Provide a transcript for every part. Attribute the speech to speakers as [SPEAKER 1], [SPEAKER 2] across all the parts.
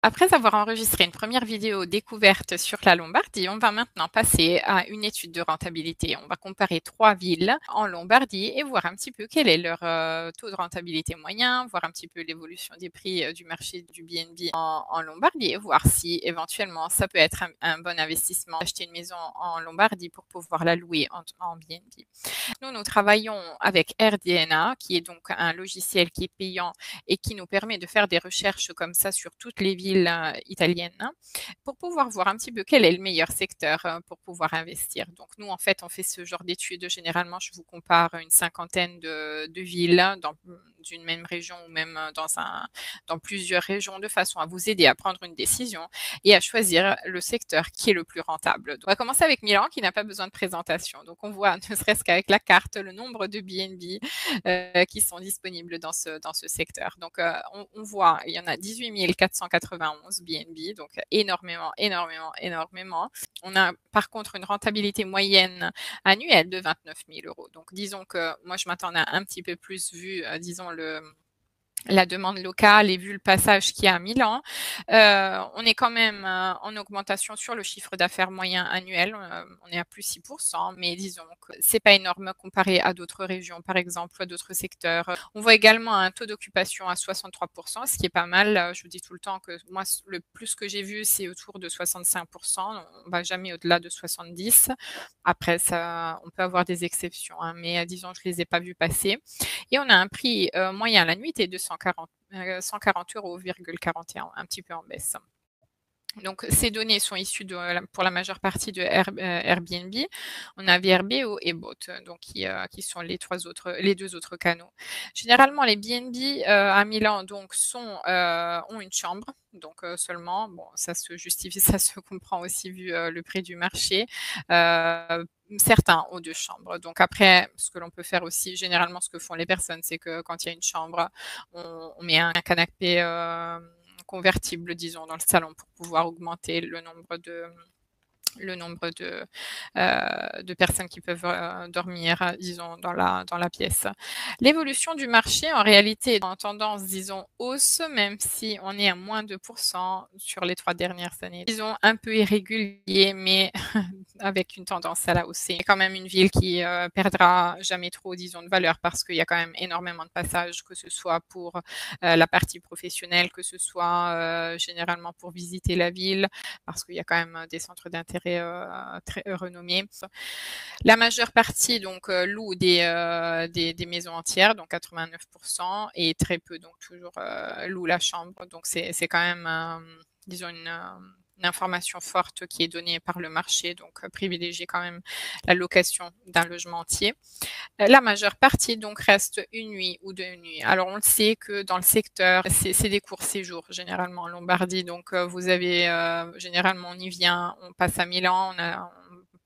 [SPEAKER 1] Après avoir enregistré une première vidéo découverte sur la Lombardie, on va maintenant passer à une étude de rentabilité. On va comparer 3 villes en Lombardie et voir un petit peu quel est leur taux de rentabilité moyen, voir un petit peu l'évolution des prix du marché du B&B en Lombardie et voir si éventuellement ça peut être un bon investissement d'acheter une maison en Lombardie pour pouvoir la louer en B&B. Nous travaillons avec AirDNA, qui est donc un logiciel qui est payant et qui nous permet de faire des recherches comme ça sur toutes les villes italiennes, hein, pour pouvoir voir un petit peu quel est le meilleur secteur pour pouvoir investir. Donc nous, en fait, on fait ce genre d'études. Généralement, je vous compare une cinquantaine de villes dans une même région ou même dans plusieurs régions de façon à vous aider à prendre une décision et à choisir le secteur qui est le plus rentable. On va commencer avec Milan qui n'a pas besoin de présentation. Donc on voit, ne serait-ce qu'avec la carte, le nombre de B&B qui sont disponibles dans ce secteur. Donc on voit, il y en a 18 491 B&B, donc énormément, énormément, énormément. On a par contre une rentabilité moyenne annuelle de 29 000 euros. Donc disons que moi je m'attendais à un petit peu plus vu, disons, la demande locale et vu le passage qu'il y a à Milan, on est quand même en augmentation sur le chiffre d'affaires moyen annuel. On est à plus 6%, mais disons que c'est pas énorme comparé à d'autres régions, par exemple, à d'autres secteurs. On voit également un taux d'occupation à 63%, ce qui est pas mal. Je vous dis tout le temps que moi, le plus que j'ai vu, c'est autour de 65%. On va jamais au-delà de 70. Après, ça, on peut avoir des exceptions, hein, mais disons, je les ai pas vus passer. Et on a un prix moyen à la nuitée de 140 euros, 41, un petit peu en baisse. Donc, ces données sont issues pour la majeure partie de Airbnb. On a VRBO et Bot, donc qui sont les deux autres canaux. Généralement, les B&B à Milan donc ont une chambre, donc seulement. Bon, ça se justifie, ça se comprend aussi vu le prix du marché. Certains ont 2 chambres. Donc après, ce que l'on peut faire aussi, généralement, ce que font les personnes, c'est que quand il y a une chambre, on met un canapé convertible, disons, dans le salon pour pouvoir augmenter le nombre de personnes qui peuvent dormir, disons, dans la pièce. L'évolution du marché, en réalité, est en tendance, disons, hausse, même si on est à moins 2% sur les 3 dernières années. Disons, un peu irrégulier, mais avec une tendance à la hausse. C'est quand même une ville qui perdra jamais trop, disons, de valeur parce qu'il y a quand même énormément de passages, que ce soit pour la partie professionnelle, que ce soit généralement pour visiter la ville, parce qu'il y a quand même des centres d'intérêt très renommés. La majeure partie donc loue des maisons entières, donc 89%, et très peu donc toujours loue la chambre. Donc c'est quand même disons une information forte qui est donnée par le marché, donc privilégier quand même la location d'un logement entier. La majeure partie donc reste une nuit ou 2 nuits. Alors on le sait que dans le secteur, c'est des courts séjours généralement en Lombardie. Donc vous avez généralement on y vient, on passe à Milan,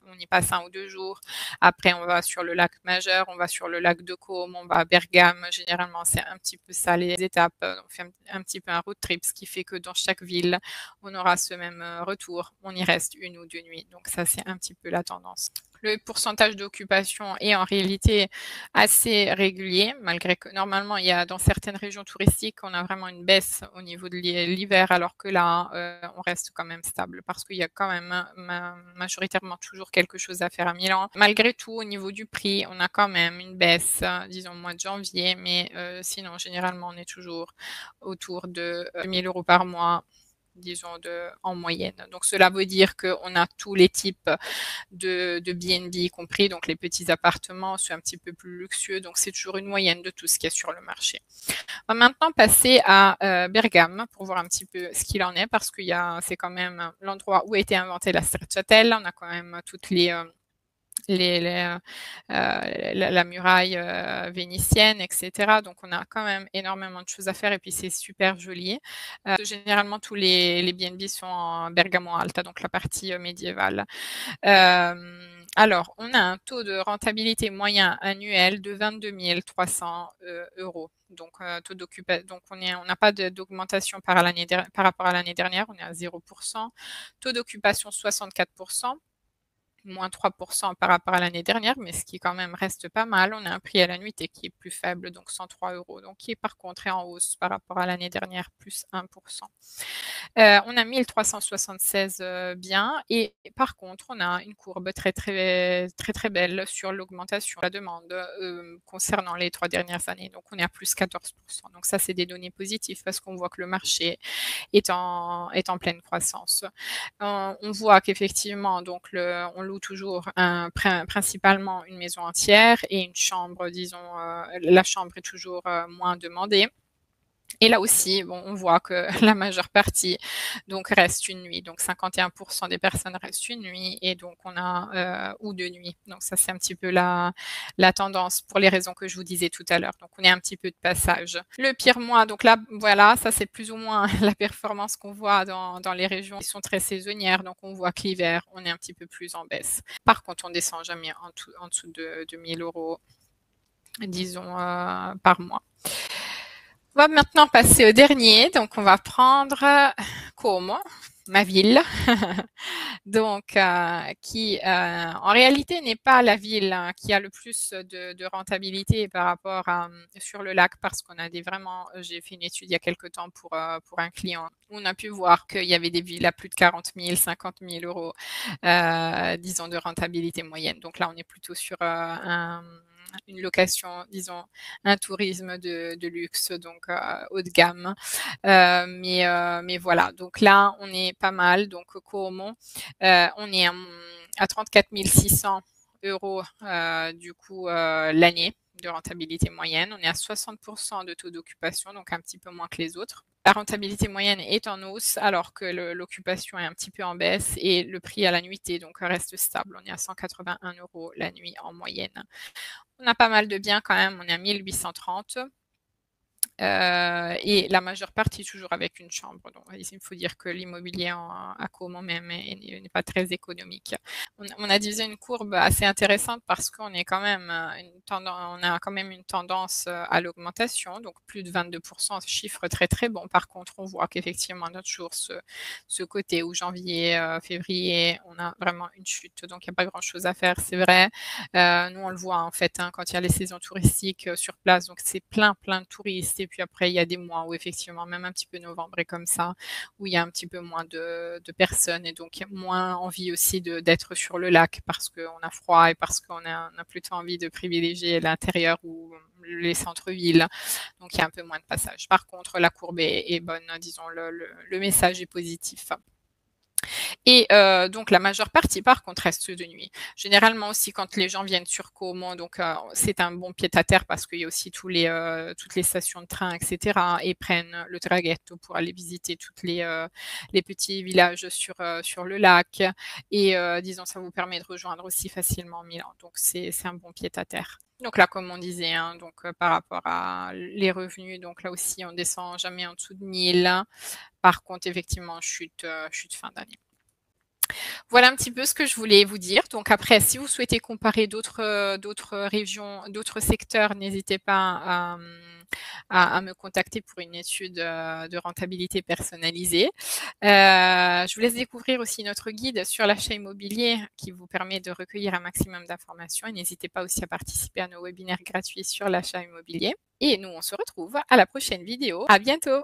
[SPEAKER 1] on y passe 1 ou 2 jours. Après on va sur le lac Majeur, on va sur le lac de Côme, on va à Bergame. Généralement c'est un petit peu ça les étapes. On fait un petit peu un road trip, ce qui fait que dans chaque ville on aura ce même retour. On y reste 1 ou 2 nuits. Donc ça c'est un petit peu la tendance. Le pourcentage d'occupation est en réalité assez régulier, malgré que normalement, il y a dans certaines régions touristiques, on a vraiment une baisse au niveau de l'hiver, alors que là, on reste quand même stable parce qu'il y a quand même majoritairement toujours quelque chose à faire à Milan. Malgré tout, au niveau du prix, on a quand même une baisse, disons au mois de janvier, mais sinon, généralement, on est toujours autour de 1 000 euros par mois, disons, en moyenne. Donc, cela veut dire qu'on a tous les types de B&B compris, donc les petits appartements, ceux un petit peu plus luxueux. Donc, c'est toujours une moyenne de tout ce qu'il y a sur le marché. On va maintenant passer à Bergame pour voir un petit peu ce qu'il en est, parce que c'est quand même l'endroit où a été inventée la stracciatella. On a quand même toutes la muraille vénitienne, etc. Donc, on a quand même énormément de choses à faire et puis c'est super joli. Généralement, tous les B&B sont en Bergamo Alta, donc la partie médiévale. Alors, on a un taux de rentabilité moyen annuel de 22 300 euros. Donc, taux d'occupation. Donc, on n'a pas d'augmentation par rapport à l'année dernière. On est à 0%. Taux d'occupation 64%. moins 3% par rapport à l'année dernière, mais ce qui quand même reste pas mal. On a un prix à la nuitée qui est plus faible, donc 103 €, donc qui par contre est en hausse par rapport à l'année dernière, plus 1%. On a 1376 biens et par contre, on a une courbe très belle sur l'augmentation de la demande concernant les 3 dernières années. Donc, on est à plus 14%. Donc ça, c'est des données positives parce qu'on voit que le marché est en pleine croissance. On voit qu'effectivement, donc on loue toujours principalement une maison entière et une chambre, disons, la chambre est toujours moins demandée. Et là aussi, bon, on voit que la majeure partie donc reste une nuit. Donc 51% des personnes restent une nuit et donc on a ou 2 nuits. Donc ça, c'est un petit peu la tendance pour les raisons que je vous disais tout à l'heure. Donc on est un petit peu de passage. Le pire mois, donc là, voilà, ça c'est plus ou moins la performance qu'on voit dans les régions qui sont très saisonnières. Donc on voit que l'hiver, on est un petit peu plus en baisse. Par contre, on descend jamais en dessous de 1 000 €, disons, par mois. On va maintenant passer au dernier. Donc, on va prendre Como, ma ville. Donc, qui en réalité n'est pas la ville qui a le plus de rentabilité par rapport à sur le lac parce qu'on a j'ai fait une étude il y a quelque temps pour un client. On a pu voir qu'il y avait des villes à plus de 40 000, 50 000 €, disons, de rentabilité moyenne. Donc là, on est plutôt sur une location, disons, un tourisme de luxe, donc haut de gamme. Mais voilà, donc là, on est pas mal. Donc, Como, on est à 34 600 € du coup l'année de rentabilité moyenne. On est à 60% de taux d'occupation, donc un petit peu moins que les autres. La rentabilité moyenne est en hausse alors que l'occupation est un petit peu en baisse et le prix à la nuitée donc reste stable. On est à 181 € la nuit en moyenne. On a pas mal de biens quand même, on est à 1830. Et la majeure partie toujours avec une chambre. Donc, il faut dire que l'immobilier à Como même n'est pas très économique. On a divisé une courbe assez intéressante parce qu'on est quand même on a quand même une tendance à l'augmentation, donc plus de 22%, chiffre très bon. Par contre, on voit qu'effectivement, on a toujours ce côté où janvier, février, on a vraiment une chute, donc il n'y a pas grand-chose à faire, c'est vrai. Nous, on le voit en fait quand il y a les saisons touristiques sur place, donc c'est plein de touristes. Et puis après, il y a des mois où effectivement, même un petit peu novembre et comme ça, où il y a un petit peu moins de personnes et donc moins envie aussi d'être sur le lac parce qu'on a froid et parce qu'on a plutôt envie de privilégier l'intérieur ou les centres-villes. Donc il y a un peu moins de passage. Par contre, la courbe est bonne, disons, le message est positif. Et donc la majeure partie, par contre, reste de nuit. Généralement aussi, quand les gens viennent sur Como, donc c'est un bon pied-à-terre parce qu'il y a aussi toutes les stations de train, etc. Et prennent le traghetto pour aller visiter toutes les petits villages sur le lac. Et disons, ça vous permet de rejoindre aussi facilement Milan. Donc c'est un bon pied-à-terre. Donc là, comme on disait, hein, donc par rapport à les revenus, donc là aussi, on descend jamais en dessous de 1000. Par contre, effectivement, chute fin d'année. Voilà un petit peu ce que je voulais vous dire. Donc après, si vous souhaitez comparer d'autres régions, d'autres secteurs, n'hésitez pas à me contacter pour une étude de rentabilité personnalisée. Je vous laisse découvrir aussi notre guide sur l'achat immobilier qui vous permet de recueillir un maximum d'informations et n'hésitez pas aussi à participer à nos webinaires gratuits sur l'achat immobilier. Et nous, on se retrouve à la prochaine vidéo. À bientôt!